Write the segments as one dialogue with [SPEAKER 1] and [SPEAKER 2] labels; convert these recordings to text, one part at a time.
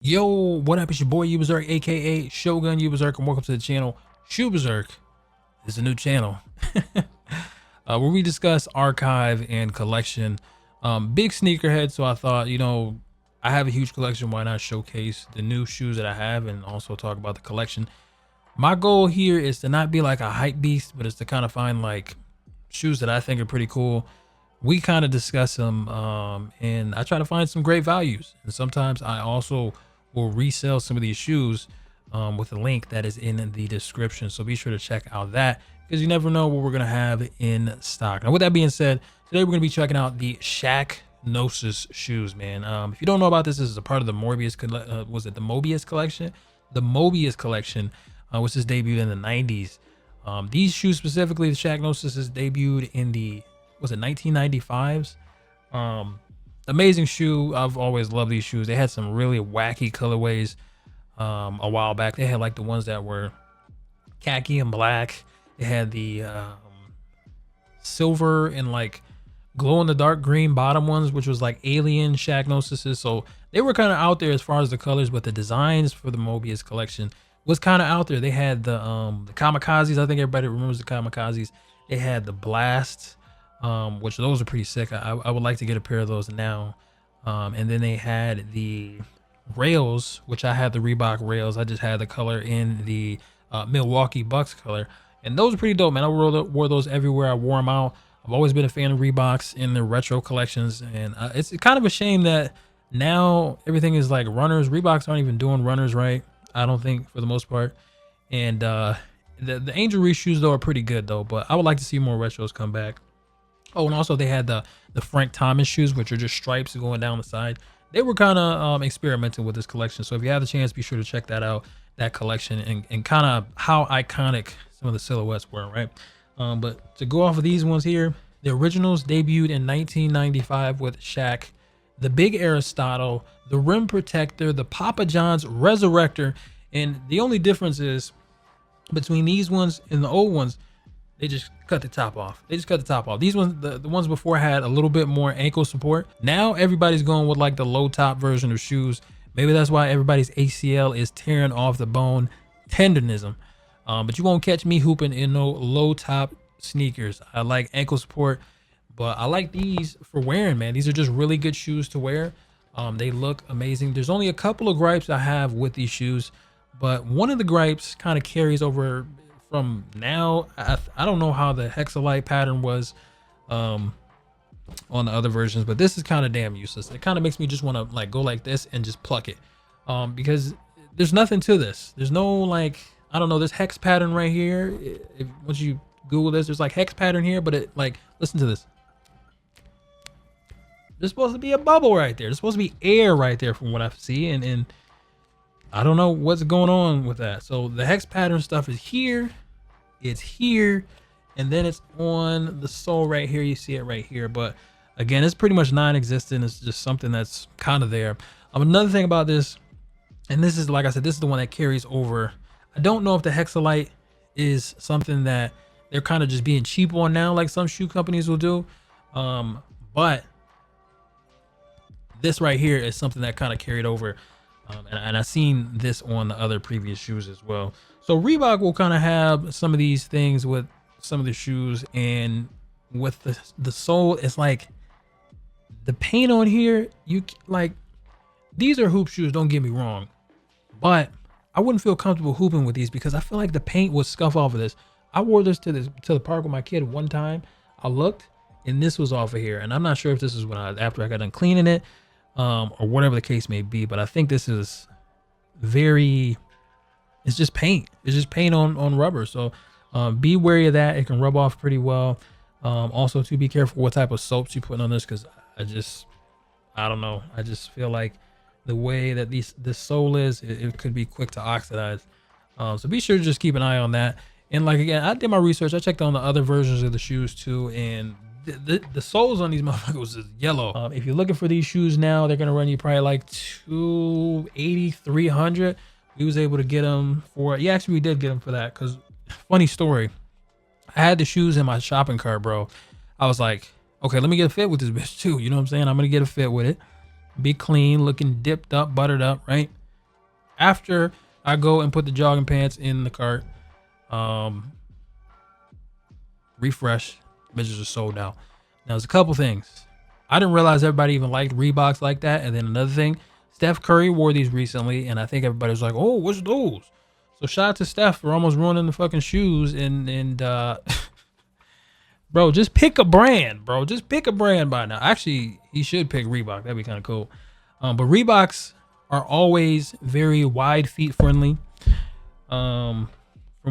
[SPEAKER 1] Yo, what up? It's your boy SHOEBEZERK, aka Shogun SHOEBEZERK, and welcome to the channel SHOEBEZERK. This is a new channel where we discuss archive and collection. Big sneakerhead, so I thought, I have a huge collection. Why not showcase the new shoes that I have and also talk about the collection? My goal here is to not be like a hype beast, but it's to kind of find like shoes that I think are pretty cool. We kind of discuss them, and I try to find some great values. And sometimes I also will resell some of these shoes with a link that is in the description. So be sure to check out that because you never know what we're going to have in stock. Now, with that being said, today we're going to be checking out the Shaqnosis shoes, man. If you don't know about this, this is a part of the was it the Mobius collection? The Mobius collection, which is debuted in the 90s. These shoes specifically, the Shaqnosis is debuted in the, was it 1995s? Amazing shoe. I've always loved these shoes. They had some really wacky colorways a while back. They had like the ones that were khaki and black. They had the silver and like glow in the dark green bottom ones, which was like alien Shaqnosises. So they were kind of out there as far as the colors, but the designs for the Mobius collection was kind of out there. They had the kamikazes. I think everybody remembers the kamikazes. They had the blasts, which those are pretty sick. I would like to get a pair of those now. And then they had the rails, which I had the Reebok rails. I just had the color in the Milwaukee Bucks color, and those are pretty dope, man. I wore those everywhere. I wore them out. I've always been a fan of Reeboks in their retro collections, and it's kind of a shame that now everything is like runners. Reeboks aren't even doing runners right, I don't think, for the most part. And the Angel Reese shoes though are pretty good though, but I would like to see more retros come back. Oh, and also they had the Frank Thomas shoes, which are just stripes going down the side. They were kind of experimenting with this collection. So if you have the chance, be sure to check that out, that collection, and kind of how iconic some of the silhouettes were, right? But to go off of these ones here, the originals debuted in 1995 with Shaq, the Big Aristotle, the Rim Protector, the Papa John's Resurrector. And the only difference is between these ones and the old ones, they just cut the top off. They just cut the top off. These ones, the ones before had a little bit more ankle support. Now everybody's going with like the low top version of shoes. Maybe that's why everybody's ACL is tearing off the bone tendonism. But you won't catch me hooping in no low top sneakers. I like ankle support, but I like these for wearing, man. These are just really good shoes to wear. They look amazing. There's only a couple of gripes I have with these shoes, but one of the gripes kind of carries over from now. I don't know how the hexalite pattern was on the other versions, but this is kind of damn useless. It kind of makes me just want to like go like this and just pluck it, because there's nothing to this. There's no like, I don't know, this hex pattern right here. Once you Google this, there's like hex pattern here, but it like, listen to this. There's supposed to be a bubble right there. There's supposed to be air right there from what I see, and I don't know what's going on with that. So the hex pattern stuff is here, it's here, and then it's on the sole right here. You see it right here, but again, it's pretty much non-existent. It's just something that's kind of there. Another thing about this, and this is, like I said, this is the one that carries over. I don't know if the hexalite is something that they're kind of just being cheap on now, like some shoe companies will do. But this right here is something that kind of carried over. And I've seen this on the other previous shoes as well. So Reebok will kind of have some of these things with some of the shoes, and with the sole, it's like the paint on here. You like, these are hoop shoes, don't get me wrong, but I wouldn't feel comfortable hooping with these because I feel like the paint would scuff off of this. I wore this to the park with my kid one time. I looked and this was off of here, and I'm not sure if this is when after I got done cleaning it, or whatever the case may be, but I think this is it's just paint. It's just paint on rubber. So be wary of that. It can rub off pretty well. Also to be careful what type of soaps you put on this, because I don't know. I just feel like the way that this sole is, it could be quick to oxidize. So be sure to just keep an eye on that. And like, again, I did my research. I checked on the other versions of the shoes too, and the soles on these motherfuckers is yellow. If you're looking for these shoes now, they're gonna run you probably like $280, $300. We was able to get them for, yeah, actually we did get them for that. Because funny story, I had the shoes in my shopping cart, bro. I was like, okay, let me get a fit with this bitch too. You know what I'm saying? I'm gonna get a fit with it, be clean, looking dipped up, buttered up, right? after I go and put the jogging pants in the cart, refresh, bitches are sold out. Now there's a couple things. I didn't realize everybody even liked Reeboks like that. And then another thing, Steph Curry wore these recently, and I think everybody was like, "Oh, what's those?" So shout out to Steph for almost ruining the fucking shoes. And bro, just pick a brand, bro. Just pick a brand by now. Actually, he should pick Reebok. That'd be kind of cool. But Reeboks are always very wide feet friendly. From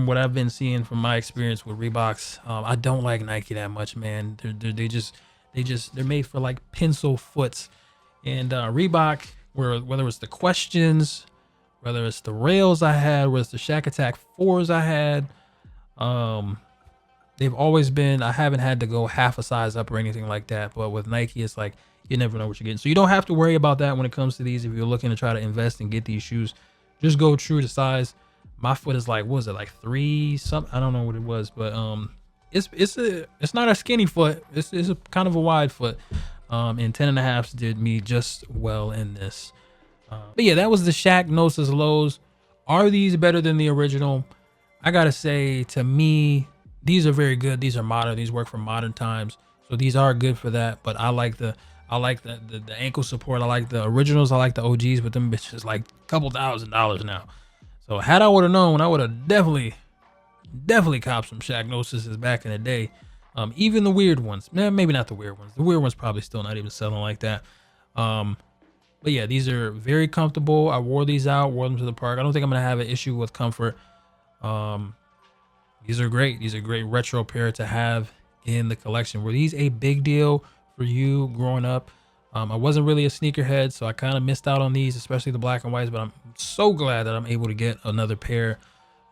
[SPEAKER 1] what I've been seeing from my experience with Reeboks, I don't like Nike that much, man. They're made for like pencil foots. And Reebok, whether it's the questions, whether it's the rails I had, whether it's the Shaq Attack 4s I had, they've always been, I haven't had to go half a size up or anything like that. But with Nike, it's like you never know what you're getting. So you don't have to worry about that when it comes to these. If you're looking to try to invest and get these shoes, just go true to size. My foot is like, what was it, like 3 something? I don't know what it was, but it's not a skinny foot. It's a kind of a wide foot. And 10.5s did me just well in this. But yeah, that was the Shaqnosis lows. Are these better than the original? I gotta say, to me, these are very good. These are modern. These work for modern times, so these are good for that. But I like the ankle support. I like the originals. I like the OGs, but them bitches like a couple $1,000s now. So had I would have known, I would have definitely copped some Shaqnosises back in the day. Even the weird ones, maybe not the weird ones. The weird ones probably still not even selling like that. But yeah, these are very comfortable. I wore these out, wore them to the park. I don't think I'm gonna have an issue with comfort. These are great. These are great retro pair to have in the collection. Were these a big deal for you growing up? I wasn't really a sneakerhead, so I kind of missed out on these, especially the black and whites, but I'm so glad that I'm able to get another pair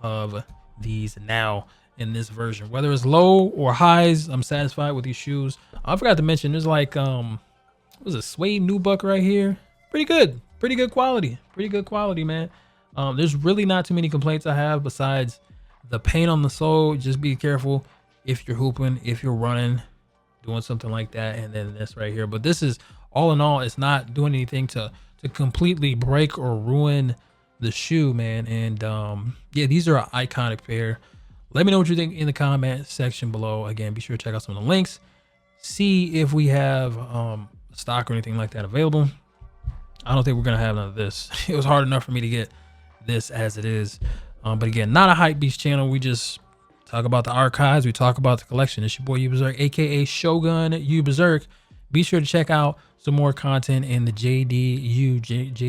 [SPEAKER 1] of these now in this version. Whether it's low or highs, I'm satisfied with these shoes. I forgot to mention, there's like, what was a suede nubuck right here? Pretty good quality, man. There's really not too many complaints I have besides the paint on the sole. Just be careful if you're hooping, if you're running, doing something like that. And then this right here, but this is, all in all, it's not doing anything to completely break or ruin the shoe, man. And yeah, these are an iconic pair. Let me know what you think in the comment section below. Again, be sure to check out some of the links, see if we have stock or anything like that available. I don't think we're gonna have none of this. It was hard enough for me to get this as it is. But again, not a hype beast channel. We just talk about the archives, we talk about the collection. It's your boy SHOEBEZERK, aka Shogun SHOEBEZERK. Be sure to check out some more content in the J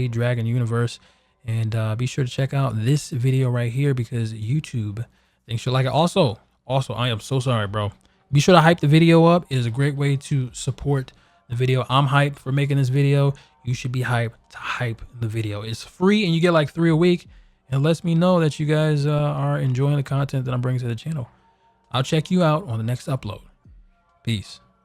[SPEAKER 1] Dragon universe, and be sure to check out this video right here because YouTube thinks you'll like it. Also, I am so sorry, bro. Be sure to hype the video up. It is a great way to support the video. I'm hyped for making this video. You should be hyped to hype the video. It's free and you get like 3 a week. And it lets me know that you guys are enjoying the content that I'm bringing to the channel. I'll check you out on the next upload. Peace.